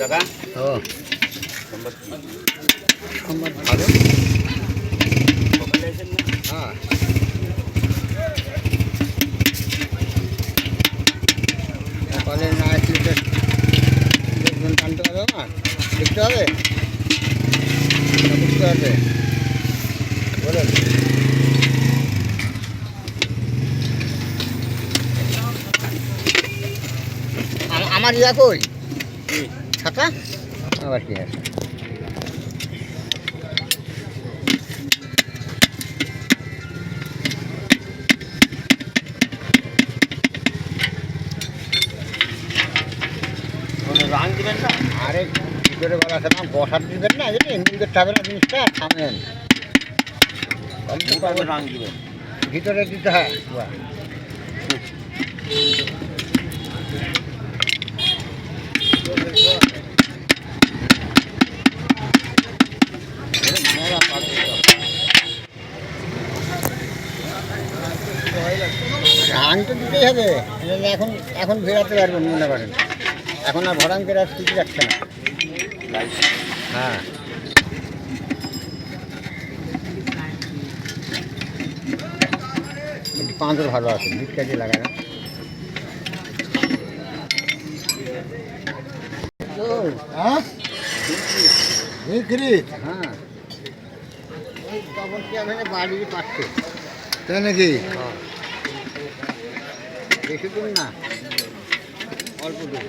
টাকা ও নম্বর ভালো সকালে এসেন না হ্যাঁ সকালে না আসলে দেখবেন টানতে হবে না দেখতে হবে বুঝতে হবে বলেন আমার ইয়া কই ছাতা আবার কি আছে রাং দিবেন না আরে ভিতরে বলা আছে না বসার দিবেন না জানি এমনি করতে হবে না জিনিসটা থামেন রাং দিবেন ভিতরে দিতে হয় বাহ। রাং তো দিতেই হবে এখন এখন ভেড়াতে পারবেন মনে করেন এখন আর ভরাং করে আর টিকে যাচ্ছে না হ্যাঁ পাঁচও ভালো আছে বিট কাজে লাগায় না হ্যাঁ বিক্রি হ্যাঁ ওই তখন কি আমি বাড়ির পাচ্ছে তাই নাকি বেশি দিন না অল্প দিন